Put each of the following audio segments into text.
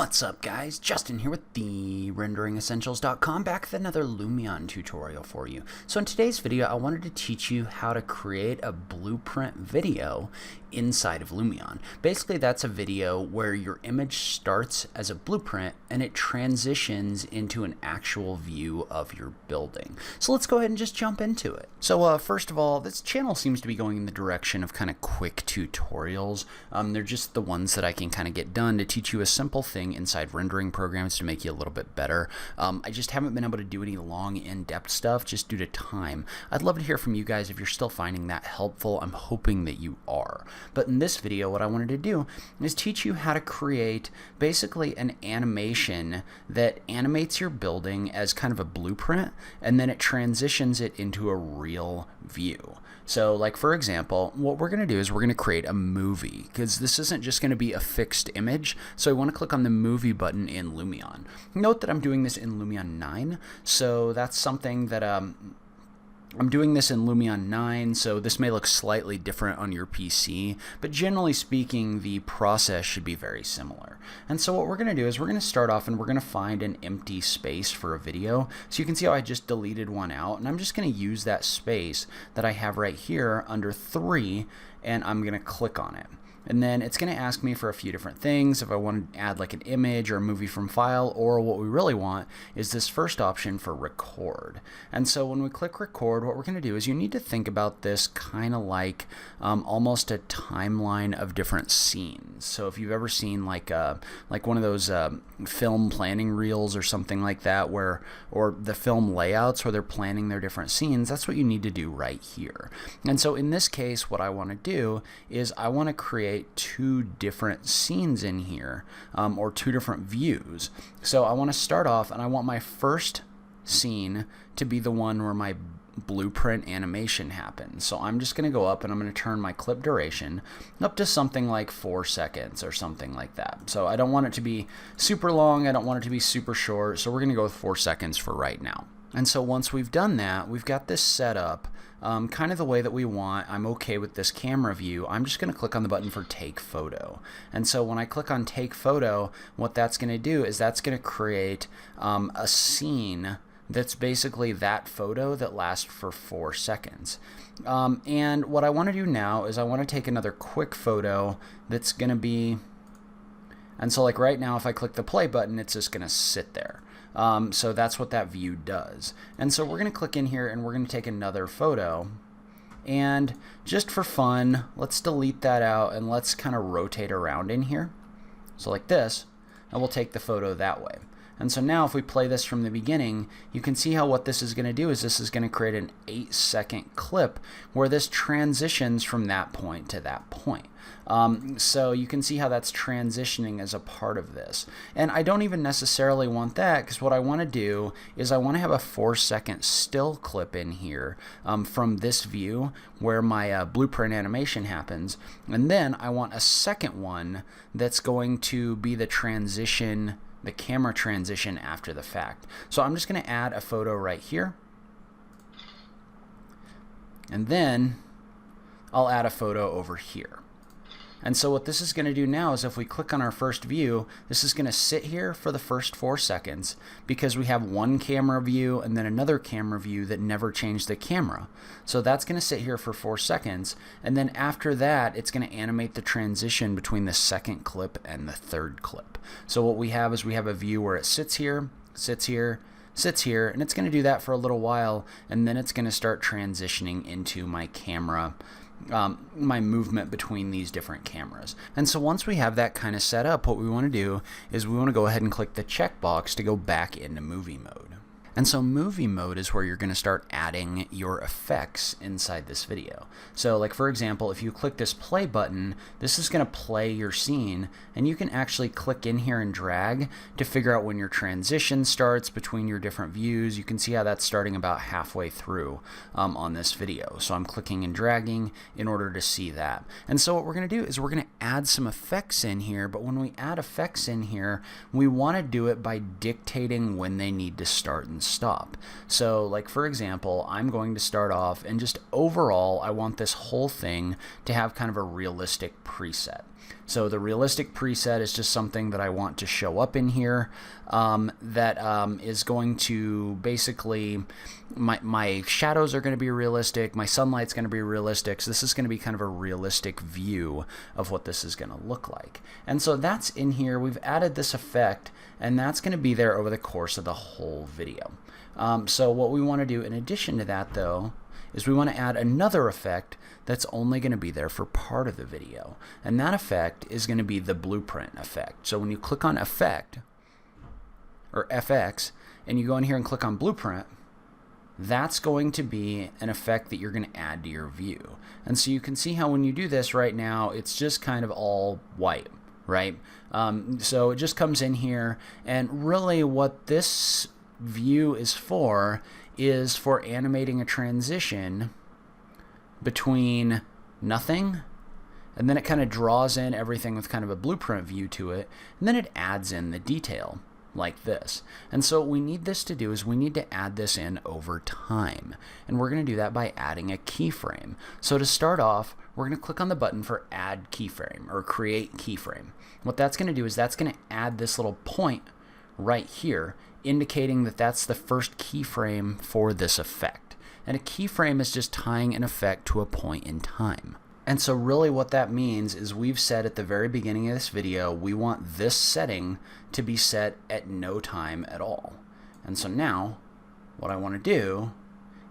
What's up guys, Justin here with the RenderingEssentials.com, back with another Lumion tutorial for you. So in today's video I wanted to teach you how to create a blueprint video inside of Lumion. Basically that's a video where your image starts as a blueprint and it transitions into an actual view of your building. So let's go ahead and just jump into it. So first of all, this channel seems to be going in the direction of kind of quick tutorials. They're just the ones that I can kind of get done to teach you a simple thing inside rendering programs to make you a little bit better. I just haven't been able to do any long in-depth stuff just due to time. I'd love to hear from you guys if you're still finding that helpful. I'm hoping that you are. But in this video what I wanted to do is teach you how to create basically an animation that animates your building as kind of a blueprint and then it transitions it into a real view. So like for example, what we're going to do is we're going to create a movie because this isn't just going to be a fixed image. So I want to click on the movie button in Lumion. Note that I'm doing this in Lumion 9. So that's something that I'm doing this in Lumion 9, so this may look slightly different on your PC, but generally speaking, the process should be very similar. And so what we're going to do is we're going to start off and we're going to find an empty space for a video. So you can see how I just deleted one out, and I'm just going to use that space that I have right here under 3, and I'm going to click on it. And then it's going to ask me for a few different things, if I want to add like an image or a movie from file, or what we really want is this first option for record. And so when we click record, what we're going to do is you need to think about this kind of like almost a timeline of different scenes. So if you've ever seen like one of those film planning reels or something like that, or the film layouts where they're planning their different scenes, that's what you need to do right here. And so in this case, what I want to do is I want to create two different scenes in here, or two different views. So I want to start off and I want my first scene to be the one where my blueprint animation happens. So I'm just going to go up and I'm going to turn my clip duration up to something like 4 seconds or something like that. So I don't want it to be super long, I don't want it to be super short, so we're going to go with 4 seconds for right now. And so once we've done that, we've got this set up kind of the way that we want. I'm okay with this camera view. I'm just going to click on the button for take photo. And so when I click on take photo, what that's going to do is that's going to create a scene that's basically that photo that lasts for 4 seconds. And what I want to do now is I want to take another quick photo that's going to be, and so like right now if I click the play button, it's just going to sit there. So that's what that view does. And so we're going to click in here and we're going to take another photo. And just for fun, let's delete that out and let's kind of rotate around in here. So like this, and we'll take the photo that way. And so now if we play this from the beginning, you can see how what this is going to do is this is going to create an 8-second clip where this transitions from that point to that point. So you can see how that's transitioning as a part of this. And I don't even necessarily want that, because what I want to do is I want to have a 4-second still clip in here from this view where my blueprint animation happens. And then I want a second one that's going to be the transition, the camera transition after the fact. So I'm just going to add a photo right here, and then I'll add a photo over here. And so what this is going to do now is if we click on our first view, this is going to sit here for the first 4 seconds because we have one camera view and then another camera view that never changed the camera. So that's going to sit here for 4 seconds, and then after that it's going to animate the transition between the second clip and the third clip. So what we have is we have a view where it sits here, sits here, sits here, and it's going to do that for a little while, and then it's going to start transitioning into my camera, my movement between these different cameras. And so once we have that kind of set up, what we want to do is we want to go ahead and click the checkbox to go back into movie mode. And so movie mode is where you're going to start adding your effects inside this video. So like for example, if you click this play button, this is going to play your scene, and you can actually click in here and drag to figure out when your transition starts between your different views. You can see how that's starting about halfway through on this video. So I'm clicking and dragging in order to see that. And so what we're going to do is we're going to add some effects in here, but when we add effects in here, we want to do it by dictating when they need to start and stop. So like for example, I'm going to start off and just overall I want this whole thing to have kind of a realistic preset. So the realistic preset is just something that I want to show up in here that is going to basically, my shadows are going to be realistic, my sunlight's going to be realistic, so this is going to be kind of a realistic view of what this is going to look like. And so that's in here. We've added this effect, and that's going to be there over the course of the whole video. So what we want to do in addition to that, though, is we want to add another effect that's only going to be there for part of the video. And that effect is going to be the blueprint effect. So when you click on effect, or FX, and you go in here and click on blueprint, that's going to be an effect that you're going to add to your view. And so you can see how when you do this right now, it's just kind of all white, right? So it just comes in here, and really what this view is for animating a transition between nothing, and then it kind of draws in everything with kind of a blueprint view to it, and then it adds in the detail like this. And so what we need this to do is we need to add this in over time, and we're going to do that by adding a keyframe. So to start off, we're going to click on the button for add keyframe or create keyframe. What that's going to do is that's going to add this little point right here, indicating that that's the first keyframe for this effect. And a keyframe is just tying an effect to a point in time. And so really what that means is we've said at the very beginning of this video, we want this setting to be set at no time at all. And so now what I want to do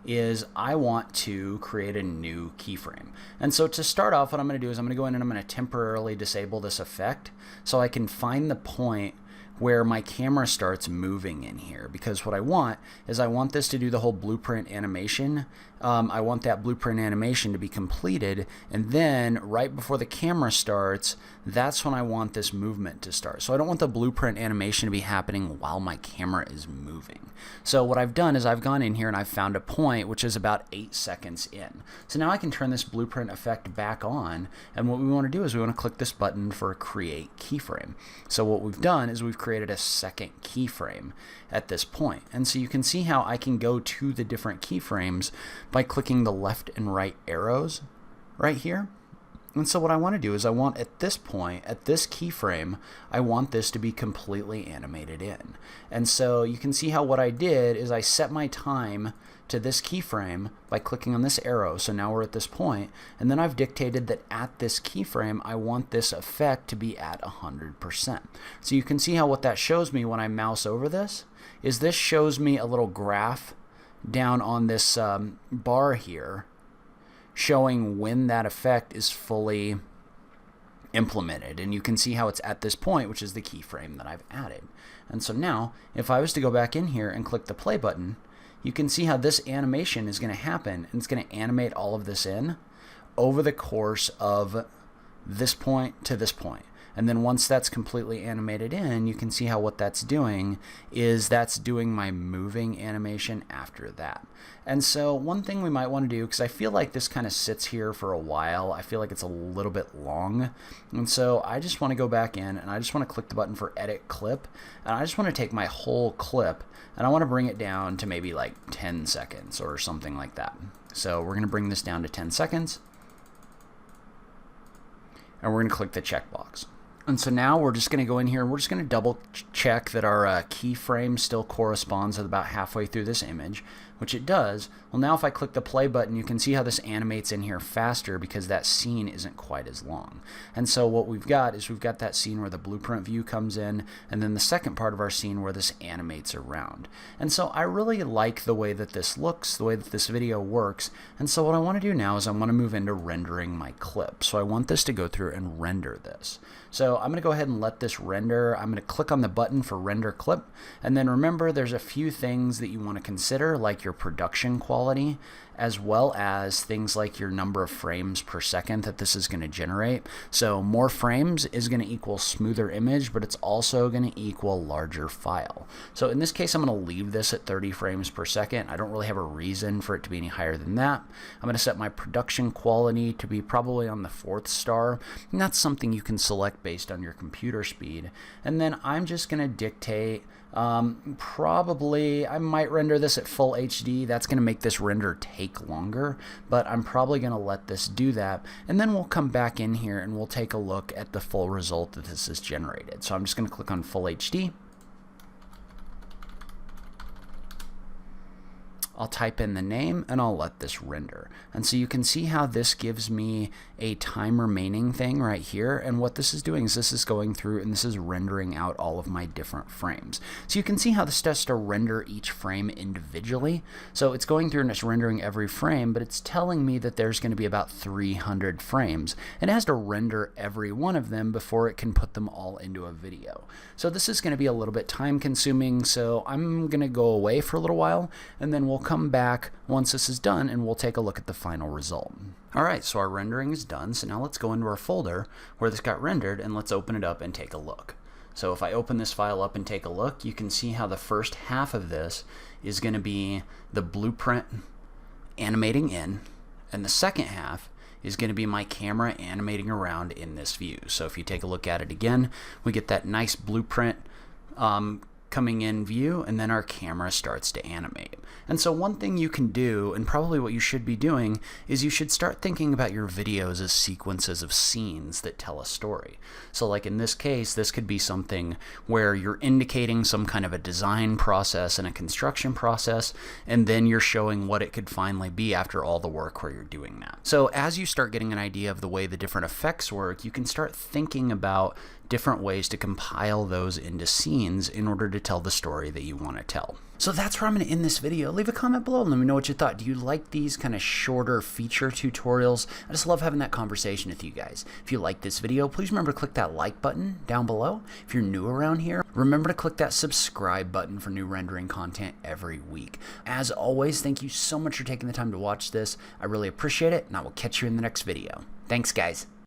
is I want to create a new keyframe. And so to start off, what I'm going to do is I'm going to go in and I'm going to temporarily disable this effect so I can find the point where my camera starts moving in here, because what I want is I want this to do the whole blueprint animation. I want that blueprint animation to be completed, and then right before the camera starts, that's when I want this movement to start. So I don't want the blueprint animation to be happening while my camera is moving. So what I've done is I've gone in here and I've found a point which is about 8 seconds in. So now I can turn this blueprint effect back on, and what we want to do is we want to click this button for create keyframe. So what we've done is we've created a second keyframe at this point. And so you can see how I can go to the different keyframes by clicking the left and right arrows right here. And so what I want to do is I want at this point, at this keyframe, I want this to be completely animated in. And so you can see how what I did is I set my time to this keyframe by clicking on this arrow. So now we're at this point, and then I've dictated that at this keyframe I want this effect to be at 100%. So you can see how what that shows me when I mouse over this is this shows me a little graph down on this bar here showing when that effect is fully implemented. And you can see how it's at this point, which is the keyframe that I've added. And so now if I was to go back in here and click the play button, you can see how this animation is going to happen, and it's going to animate all of this in over the course of this point to this point. And then once that's completely animated in, you can see how what that's doing is that's doing my moving animation after that. And so one thing we might want to do, because I feel like this kind of sits here for a while, I feel like it's a little bit long. And so I just want to go back in and I just want to click the button for edit clip. And I just want to take my whole clip and I want to bring it down to maybe like 10 seconds or something like that. So we're going to bring this down to 10 seconds. And we're going to click the checkbox. And so now we're just going to go in here and we're just going to double check that our keyframe still corresponds at about halfway through this image, which it does. Well, now if I click the play button, you can see how this animates in here faster because that scene isn't quite as long. And so what we've got is we've got that scene where the blueprint view comes in, and then the second part of our scene where this animates around. And so I really like the way that this looks, the way that this video works. And so what I want to do now is I want to move into rendering my clip. So I want this to go through and render this. So I'm going to go ahead and let this render. I'm going to click on the button for render clip. And then remember, there's a few things that you want to consider, like your production quality, as well as things like your number of frames per second that this is going to generate. So more frames is going to equal smoother image, but it's also going to equal larger file. So in this case, I'm going to leave this at 30 frames per second. I don't really have a reason for it to be any higher than that. I'm going to set my production quality to be probably on the 4th star, and that's something you can select based on your computer speed. And then I'm just going to dictate, probably I might render this at full HD. That's going to make this render take longer, but I'm probably going to let this do that. And then we'll come back in here and we'll take a look at the full result that this has generated. So I'm just going to click on full HD. I'll type in the name and I'll let this render. And so you can see how this gives me a time remaining thing right here. And what this is doing is this is going through and this is rendering out all of my different frames. So you can see how this does to render each frame individually. So it's going through and it's rendering every frame, but it's telling me that there's going to be about 300 frames. And it has to render every one of them before it can put them all into a video. So this is going to be a little bit time consuming. So I'm going to go away for a little while and then we'll come back once this is done and we'll take a look at the final result. Alright, so our rendering is done. So now let's go into our folder where this got rendered and let's open it up and take a look. So if I open this file up and take a look, you can see how the first half of this is going to be the blueprint animating in, and the second half is going to be my camera animating around in this view. So if you take a look at it again, we get that nice blueprint coming in view, and then our camera starts to animate. And so one thing you can do, and probably what you should be doing, is you should start thinking about your videos as sequences of scenes that tell a story. So like in this case, this could be something where you're indicating some kind of a design process and a construction process, and then you're showing what it could finally be after all the work where you're doing that. So as you start getting an idea of the way the different effects work, you can start thinking about different ways to compile those into scenes in order to tell the story that you want to tell. So that's where I'm going to end this video. Leave a comment below and let me know what you thought. Do you like these kind of shorter feature tutorials? I just love having that conversation with you guys. If you like this video, please remember to click that like button down below. If you're new around here, remember to click that subscribe button for new rendering content every week. As always, thank you so much for taking the time to watch this. I really appreciate it, and I will catch you in the next video. Thanks, guys.